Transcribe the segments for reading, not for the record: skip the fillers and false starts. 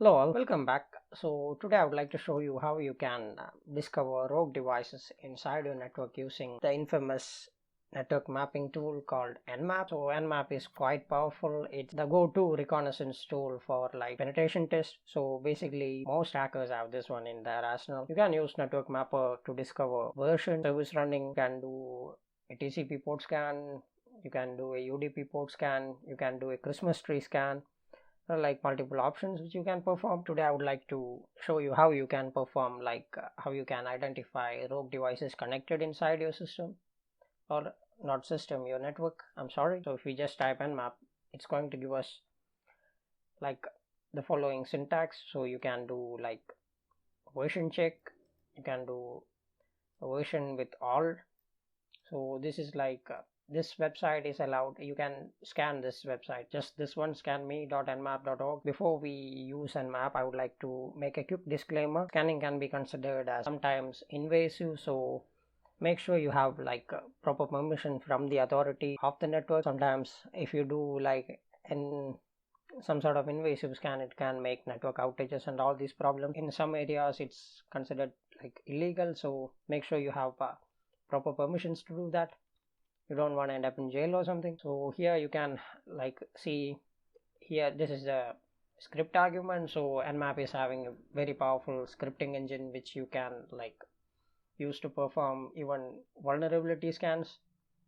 Hello all, welcome back. So today I would like to show you how you can discover rogue devices inside your network using the infamous network mapping tool called Nmap. So Nmap is quite powerful. It's the go-to reconnaissance tool for like penetration tests. So basically most hackers have this one in their arsenal. You can use network mapper to discover version, service running. You can do a TCP port scan, you can do a UDP port scan, you can do a Christmas tree scan. Like multiple options which you can perform. Today I would like to show you how you can perform how you can identify rogue devices connected inside your system, or not system, your network, I'm sorry. So if we just type nmap, it's going to give us like the following syntax. So you can do like version check, you can do a version with all. So this is this website is allowed. You can scan this website, just this one, scanme.nmap.org. Before we use nmap, I would like to make a quick disclaimer. Scanning can be considered as sometimes invasive, so make sure you have proper permission from the authority of the network. Sometimes if you do like in some sort of invasive scan, it can make network outages and all these problems. In some areas it's considered like illegal, so make sure you have proper permissions to do that. You don't want to end up in jail or something. So here you can see here, this is the script argument. So nmap is having a very powerful scripting engine which you can use to perform even vulnerability scans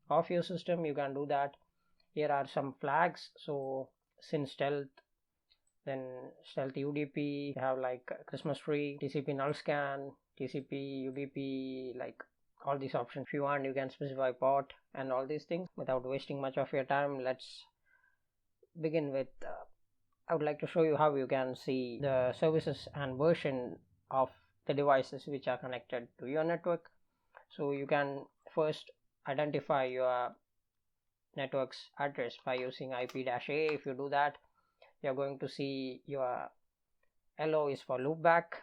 of your system. You can do that. Here are some flags. So since stealth, then stealth UDP, you have like Christmas tree, TCP null scan, TCP UDP, like all these options. If you want, you can specify port and all these things. Without wasting much of your time, let's begin with I would like to show you how you can see the services and version of the devices which are connected to your network. So you can first identify your network's address by using IP-A. If you do that, you're going to see your LO is for loopback.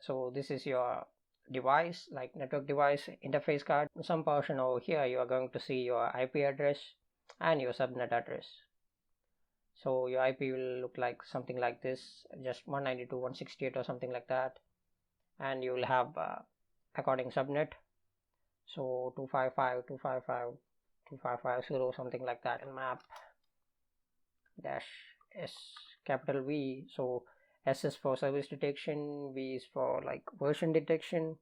So this is your device, like network device interface card. In some portion over here you are going to see your IP address and your subnet address. So your IP will look like something like this, just 192.168 or something like that, and you will have according subnet. So 255.255.255.0 something like that. And map dash s capital V. So S is for service detection, V is for like version detection,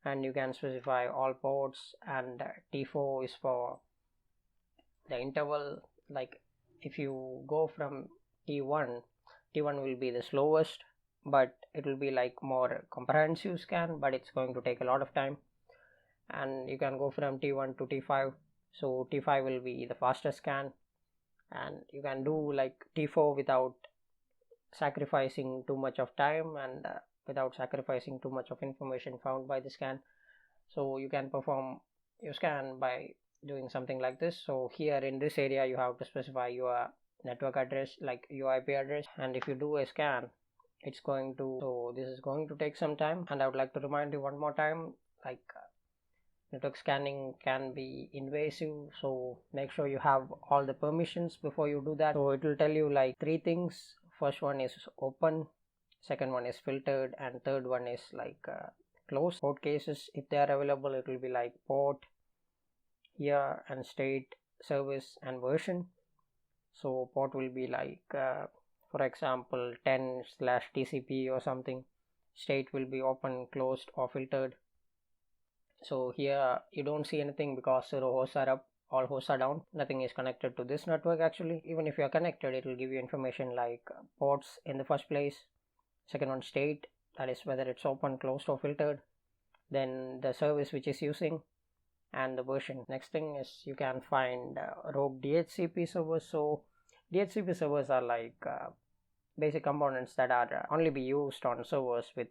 and you can specify all ports, and T4 is for the interval. Like if you go from T1 will be the slowest, but it will be like more comprehensive scan, but it's going to take a lot of time. And you can go from T1 to T5. So T5 will be the fastest scan, and you can do like T4 without sacrificing too much of time and without sacrificing too much of information found by the scan. So you can perform your scan by doing something like this. So here in this area you have to specify your network address, like your IP address, and if you do a scan, it's going to, so this is going to take some time. And I would like to remind you one more time, network scanning can be invasive, so make sure you have all the permissions before you do that. So it will tell you like three things. First one is open, second one is filtered, and third one is closed. Port cases, if they are available, it will be like port here and state, service, and version. So port will be like for example 10/TCP or something. State will be open, closed, or filtered. So here you don't see anything because 0 hosts are up, all hosts are down, nothing is connected to this network actually. Even if you are connected, it will give you information like ports in the first place, second one state, that is whether it's open, closed, or filtered, then the service which is using, and the version. Next thing is you can find rogue DHCP servers. So DHCP servers are like basic components that are only be used on servers with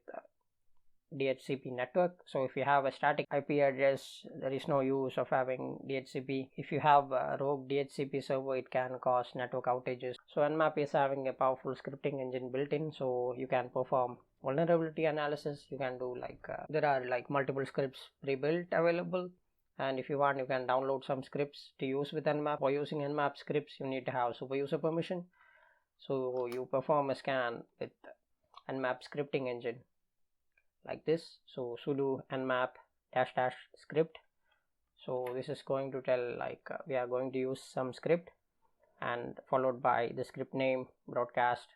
DHCP network. So if you have a static IP address, there is no use of having DHCP. If you have a rogue DHCP server, it can cause network outages. So Nmap is having a powerful scripting engine built in, so you can perform vulnerability analysis. You can do there are like multiple scripts pre-built available, and if you want, you can download some scripts to use with Nmap. For using Nmap scripts, you need to have super user permission. So you perform a scan with Nmap scripting engine like this. So sudo nmap -- script. So this is going to tell like we are going to use some script, and followed by the script name, broadcast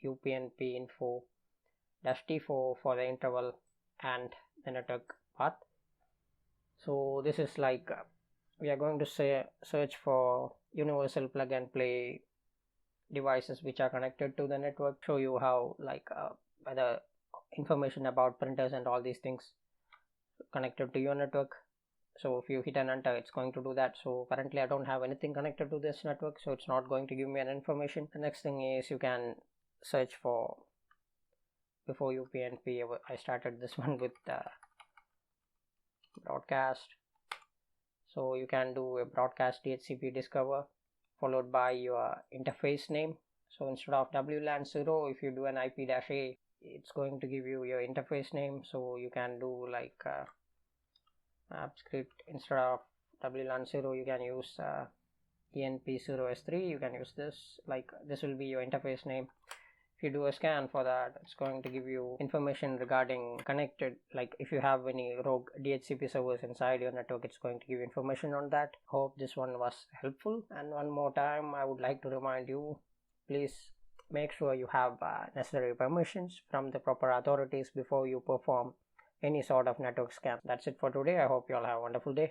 upnp info -t4 for the interval and the network path. So this is like we are going to say search for universal plug and play devices which are connected to the network, show you how like whether information about printers and all these things connected to your network. So if you hit an enter, it's going to do that. So currently I don't have anything connected to this network, so it's not going to give me an information. The next thing is you can search for, before UPnP I started this one with broadcast. So you can do a broadcast DHCP discover followed by your interface name. So instead of WLAN 0, if you do an IP-A, it's going to give you your interface name. So you can do like app script, instead of WLAN 0 you can use ENP0S3. You can use this, like this will be your interface name. If you do a scan for that, it's going to give you information regarding connected, like if you have any rogue DHCP servers inside your network, it's going to give information on that. Hope this one was helpful. And one more time I would like to remind you, please make sure you have necessary permissions from the proper authorities before you perform any sort of network scan. That's it for today. I hope you all have a wonderful day.